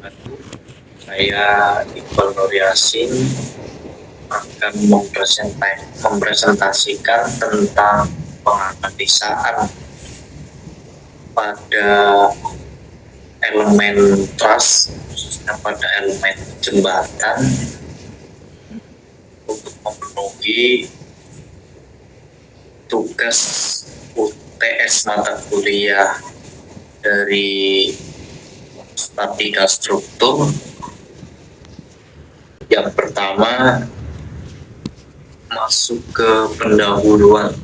wabarakatuh. Saya Iqbal Nur Yasin akan mempresentasikan tentang penganalisaan pada elemen trust, khususnya pada elemen jembatan untuk memenuhi tugas UTS mata kuliah dari statika struktur. Yang pertama, masuk ke pendahuluan.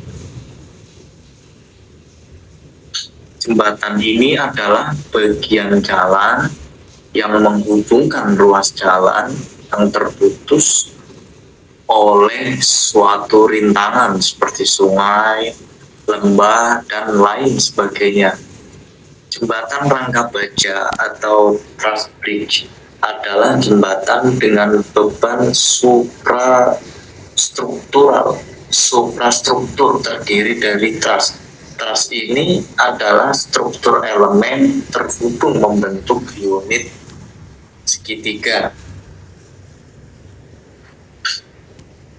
Jembatan ini adalah bagian jalan yang menghubungkan ruas jalan yang terputus oleh suatu rintangan seperti sungai, lembah, dan lain sebagainya. Jembatan rangka baja atau truss bridge adalah jembatan dengan beban suprastruktur terdiri dari truss. Truss ini adalah struktur elemen terhubung membentuk unit segitiga,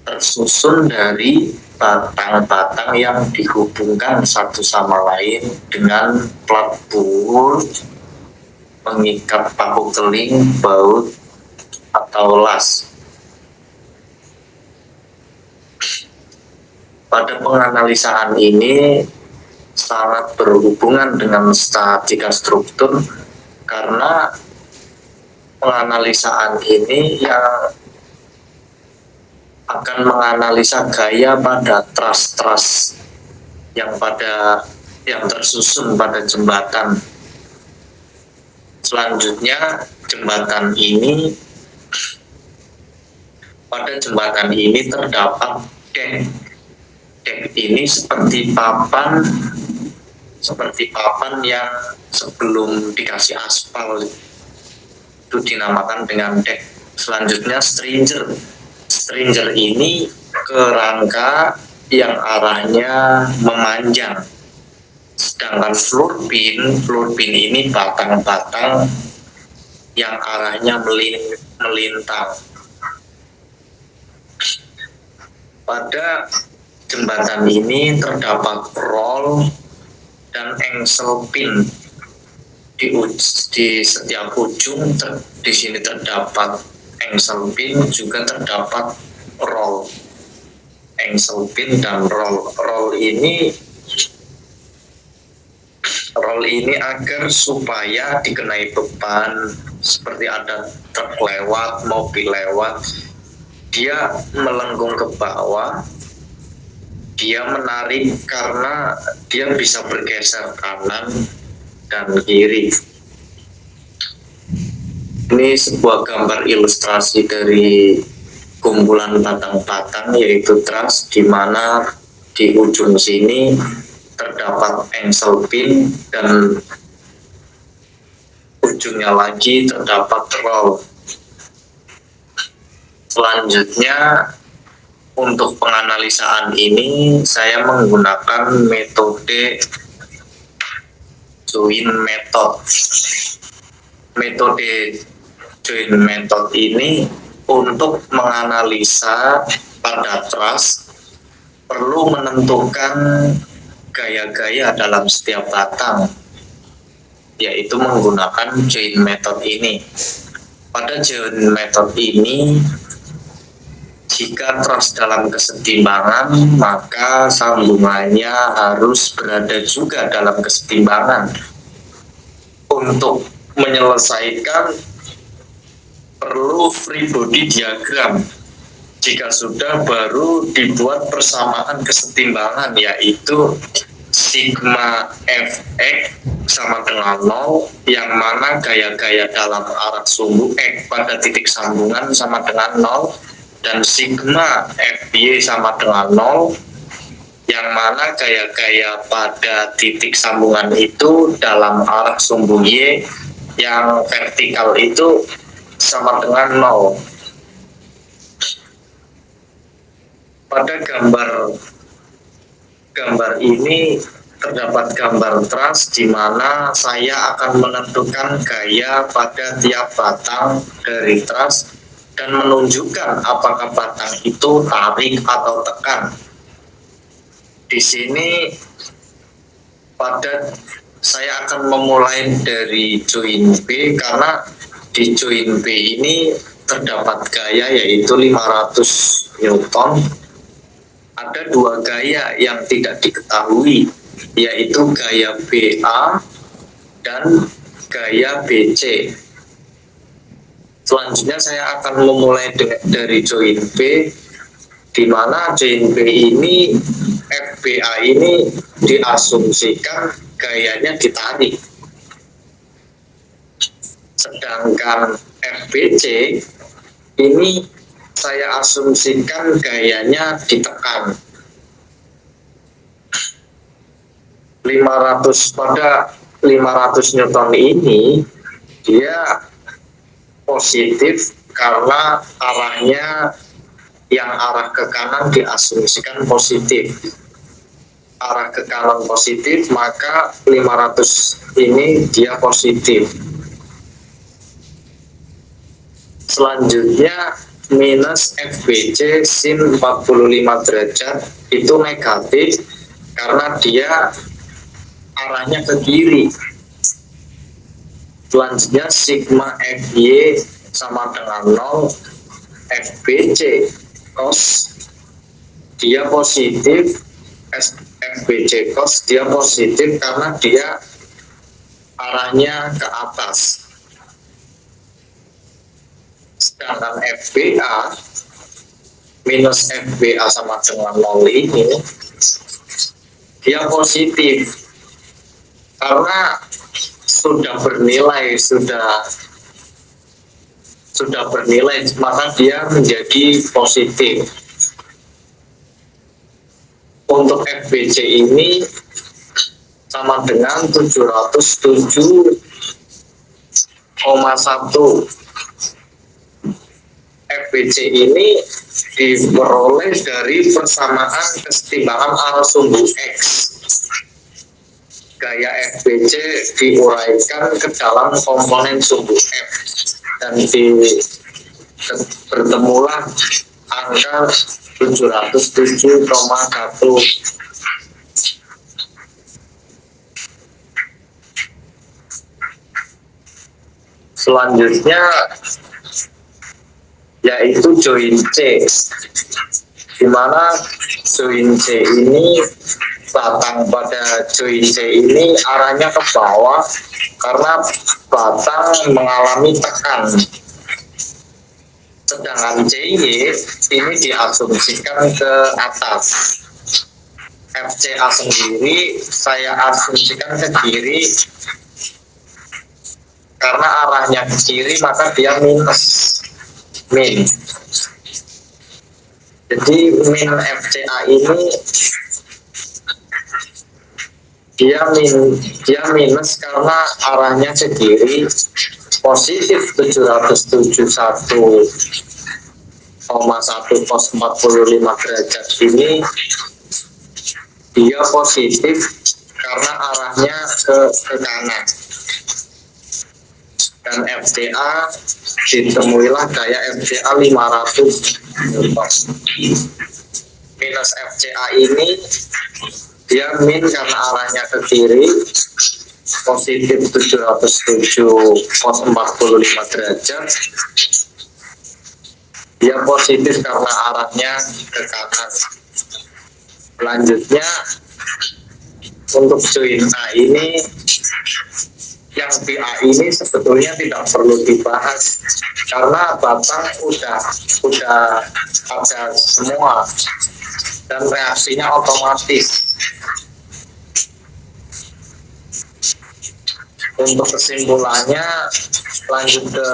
tersusun dari batang-batang yang dihubungkan satu sama lain dengan plat buur, mengikat paku keling, baut, atau las. Pada penganalisaan ini sangat berhubungan dengan statika struktur karena penganalisaan ini yang akan menganalisa gaya pada truss yang tersusun pada jembatan. Selanjutnya, pada jembatan ini terdapat dek. Dek ini seperti papan yang sebelum dikasih aspal itu dinamakan dengan dek. Selanjutnya stringer ini kerangka yang arahnya memanjang. Sedangkan floor pin ini batang-batang yang arahnya melintang. Pada jembatan ini terdapat roll dan engsel pin di setiap ujung. Di sini terdapat engsel pin, juga terdapat roll. Engsel pin dan roll ini agar supaya dikenai beban, seperti ada truk lewat, mobil lewat, dia melengkung ke bawah, dia menarik karena dia bisa bergeser kanan dan kiri. Ini sebuah gambar ilustrasi dari kumpulan batang-batang yaitu truss, di mana di ujung sini terdapat engsel pin dan ujungnya lagi terdapat roll. Selanjutnya, untuk penganalisaan ini saya menggunakan metode join method. Metode join method ini untuk menganalisa pada truss perlu menentukan gaya-gaya dalam setiap batang, yaitu menggunakan join method ini. Pada join method ini, jika truss dalam kesetimbangan, maka sambungannya harus berada juga dalam kesetimbangan. Untuk menyelesaikan perlu free body diagram. Jika sudah, baru dibuat persamaan kesetimbangan, yaitu sigma fx sama dengan 0, yang mana gaya-gaya dalam arah sumbu x pada titik sambungan sama dengan 0, dan sigma fy sama dengan 0, yang mana gaya-gaya pada titik sambungan itu dalam arah sumbu y yang vertikal itu sama dengan 0. Pada gambar ini terdapat gambar truss di mana saya akan menentukan gaya pada tiap batang dari truss dan menunjukkan apakah batang itu tarik atau tekan. Di sini saya akan memulai dari join B karena di join B ini terdapat gaya yaitu 500 Newton. Ada dua gaya yang tidak diketahui, yaitu gaya BA dan gaya BC. Selanjutnya saya akan memulai dari join B, di mana join B ini FBA ini diasumsikan gayanya ditarik, sedangkan FBC ini saya asumsikan gayanya ditekan. 500 Newton ini dia positif karena arahnya yang arah ke kanan diasumsikan positif. Arah ke kanan positif, maka 500 ini dia positif. Selanjutnya minus FBC sin 45 derajat itu negatif karena dia arahnya ke kiri. Selanjutnya sigma FY sama dengan 0, FBC cos dia positif, FBC cos dia positif karena dia arahnya ke atas. Sedangkan FBA minus FBA sama dengan 0 ini dia positif karena sudah bernilai, maka dia menjadi positif. Untuk FBC ini sama dengan 707,1. FBC ini diperoleh dari persamaan kesetimbangan arah sumbu X. Gaya FBC diuraikan ke dalam komponen sumbu F dan bertemulah angka 707,1. Selanjutnya yaitu join C, di mana join C ini batang pada join C ini arahnya ke bawah karena batang mengalami tekan. Sedangkan CY ini diasumsikan ke atas. FCA sendiri saya asumsikan ke kiri karena arahnya ke kiri, maka dia minus. Jadi min FCA ini dia minus karena arahnya ke kiri, positif 771,1 cos 45 derajat ini dia positif karena arahnya ke kanan. Dan FCA ditemuilah gaya FCA 500 minus FCA ini dia min karena arahnya ke kiri, positif 707 cos 45 derajat, dia positif karena arahnya ke kanan. Selanjutnya untuk join A ini, yang BA ini sebetulnya tidak perlu dibahas karena batang udah ada semua dan reaksinya otomatis. Untuk kesimpulannya, lanjut ke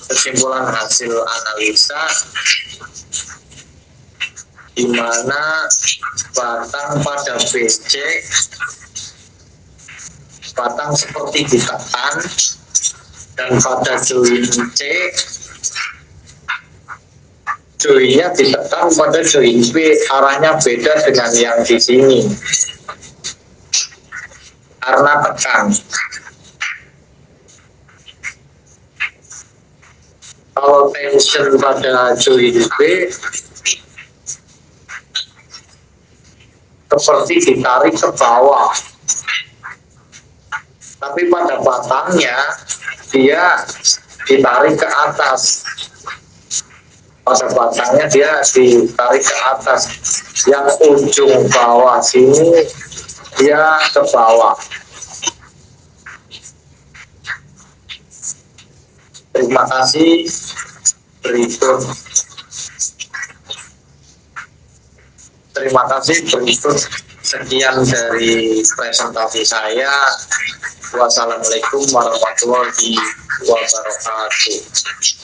kesimpulan hasil analisa, di mana batang pada BC batang seperti ditekan, dan pada join C joinnya ditekan, pada join B arahnya beda dengan yang di sini. karena tekan. Kalau tension pada joint B seperti ditarik ke bawah, tapi pada batangnya dia ditarik ke atas. Pada batangnya dia ditarik ke atas, yang ujung bawah sini dia ke bawah. Terima kasih. Berikut sekian dari presentasi saya. Wassalamualaikum warahmatullahi wabarakatuh.